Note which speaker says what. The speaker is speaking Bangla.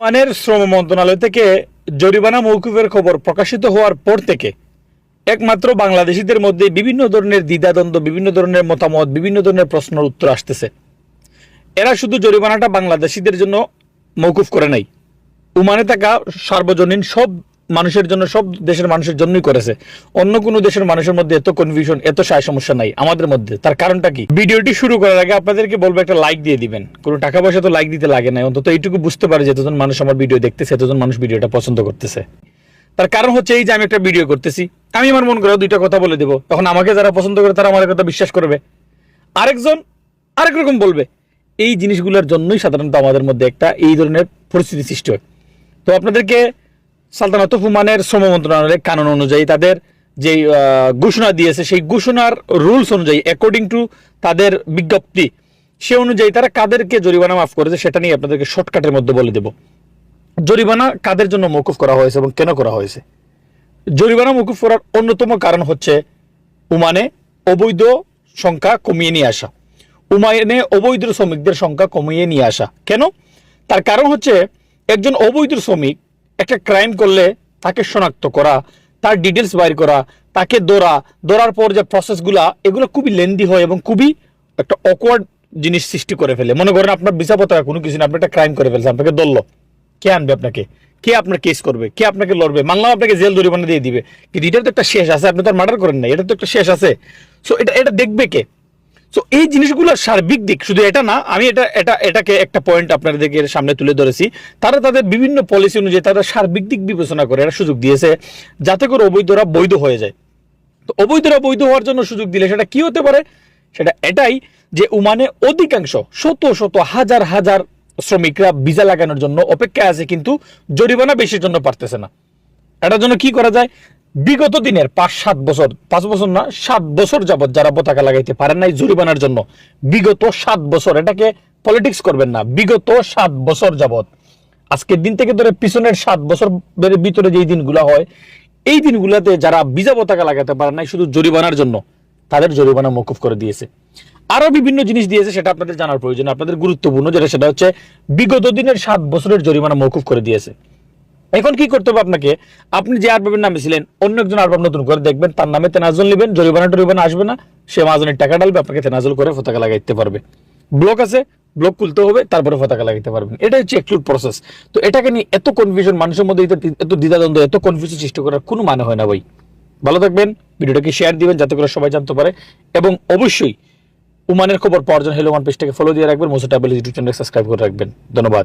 Speaker 1: ওমানের শ্রম মন্ত্রণালয় থেকে জরিমানা মওকুফের খবর প্রকাশিত হওয়ার পর থেকে একমাত্র বাংলাদেশিদের মধ্যে বিভিন্ন ধরনের দ্বিধাদ্বন্দ্ব, বিভিন্ন ধরনের মতামত, বিভিন্ন ধরনের প্রশ্নের উত্তর আসতেছে। এরা শুধু জরিমানাটা বাংলাদেশিদের জন্য মওকুফ করে নাই, ওমানে থাকা সার্বজনীন সব মানুষের জন্য, সব দেশের মানুষের জন্যই করেছে। অন্য কোনো দেশের মানুষের মধ্যে এত কনফিউশন, এত সমস্যা নাই আমাদের মধ্যে। তার কারণটা কি? ভিডিওটি শুরু করার আগে আপনাদেরকে বলবো একটা লাইক দিয়ে দিবেন। কোনো টাকা পয়সা তো লাইক দিতে লাগে না, অন্তত এইটুকু বুঝতে পারে যে এতজন মানুষ আমার ভিডিও দেখতেছে, এতজন মানুষ ভিডিওটা পছন্দ করতেছে। তার কারণ হচ্ছে এই যে আমি একটা ভিডিও করতেছি, আমি আমার মন করে দুইটা কথা বলে দেবো, তখন আমাকে যারা পছন্দ করে তারা আমার কথা বিশ্বাস করবে, আরেকজন আরেক রকম বলবে। এই জিনিসগুলোর জন্যই সাধারণত আমাদের মধ্যে একটা এই ধরনের পরিস্থিতি সৃষ্টি হয়। তো আপনাদেরকে সালতানাত অফ ওমানের শ্রম মন্ত্রণালয়ের কানুন অনুযায়ী তাদের যে ঘোষণা দিয়েছে, সেই ঘোষণার রুলস অনুযায়ী, অ্যাকর্ডিং টু তাদের বিজ্ঞপ্তি, সে অনুযায়ী তারা কাদেরকে জরিমানা মাফ করেছে সেটা নিয়ে আপনাদেরকে শর্টকাটের মধ্যে বলে দেব। জরিমানা কাদের জন্য মওকুফ করা হয়েছে এবং কেন করা হয়েছে? জরিমানা মওকুফ করার অন্যতম কারণ হচ্ছে ওমানে অবৈধ সংখ্যা কমিয়ে নিয়ে আসা, ওমানে অবৈধ শ্রমিকদের সংখ্যা কমিয়ে নিয়ে আসা। কেন? তার কারণ হচ্ছে একজন অবৈধ শ্রমিক একটা ক্রাইম করলে তাকে শনাক্ত করা, তার ডিটেলস বাইর করা, তাকে ধরার পর যে প্রসেসগুলা, এগুলো খুবই লেন্দি হয় এবং খুবই একটা অকওয়ার্ড জিনিস সৃষ্টি করে ফেলে। মনে করেন আপনার বিচার পত্র কোনো কিছু না, আপনি একটা ক্রাইম করে ফেলছেন, আপনাকে ধরলো, কে আনবে আপনাকে? কে আপনার কেস করবে? কে আপনাকে লড়বে? মানলাম আপনাকে জেল জরিমানা দিয়ে দিবে, কিন্তু এটার তো একটা শেষ আছে। আপনি তো আর মার্ডার করেন না, এটা তো একটা শেষ আছে। সো এটা দেখবে কে? সো এই জিনিসগুলোর সার্বিক দিক, শুধু এটা না, আমি এটাকে একটা পয়েন্ট আপনাদেরকে সামনে তুলে ধরেছি। তারা তাদের বিভিন্ন পলিসি অনুযায়ী তারা সার্বিক দিক বিবেচনা করে এরা সুযোগ দিয়েছে যাতে করে অবৈধরা বৈধ হয়ে যায়। তো অবৈধরা বৈধ হওয়ার জন্য সুযোগ দিলে সেটা কি হতে পারে? সেটা এটাই যে ওমানে অধিকাংশ শত হাজার হাজার শ্রমিকরা ভিসা লাগানোর জন্য অপেক্ষায় আছে, কিন্তু জরিমানা বেশির জন্য পারতেছে না। এটার জন্য কি করা যায়? বিগত দিনের 5-7 বছর, 5 বছর না 7 বছর যাবত যারা পতাকা লাগাইতে পারেন নাই জরিমানার জন্য, বিগত 7 বছর, এটাকে পলিটিক্স করবেন না, বিগত 7 বছর যাবত, আজকের দিন থেকে ধরে পিছনের 7 বছর ভিতরে যেই দিনগুলো হয়, এই দিনগুলোতে যারা ভিসা পতাকা লাগাতে পারেন নাই শুধু জরিমানার জন্য, তাদের জরিমানা মওকুফ করে দিয়েছে। আরো বিভিন্ন জিনিস দিয়েছে, সেটা আপনাদের জানার প্রয়োজন, আপনাদের গুরুত্বপূর্ণ যেটা, সেটা হচ্ছে বিগত দিনের 7 বছরের জরিমানা মওকুফ করে দিয়েছে। এখন কি করতে হবে আপনাকে? আপনি যে আরবাবের নামে ছিলেন, অন্য একজন আরবাব নতুন করে দেখবেন, তার নামে তেনাজুল নেবেন, জরিমানা আসবে না, সে মাহাজনের টাকা ডালবে, আপনাকে তেনাজুল করে পতাকা লাগাইতে পারবে। ব্লক আছে, ব্লক খুলতে হবে, তারপরে পতাকা লাগাইতে পারবেন। এটা হচ্ছে একটু প্রসেস। তো এটাকে নিয়ে এত কনফিউশন মানুষের মধ্যে, এত দ্বিধাদ্বন্দ্ব, এত কনফিউশন সৃষ্টি করার কোনো মানে হয় না ভাই। ভালো থাকবেন, ভিডিওটাকে শেয়ার দিবেন যাতে করে সবাই জানতে পারে, এবং অবশ্যই ওমানের খবর পাওয়ার জন্য হেলো ওমান পেজটাকে ফলো দিয়ে রাখবেন, মোসা ট্রাভেল ইউটিউব চ্যানেল সাবস্ক্রাইব করে রাখবেন। ধন্যবাদ।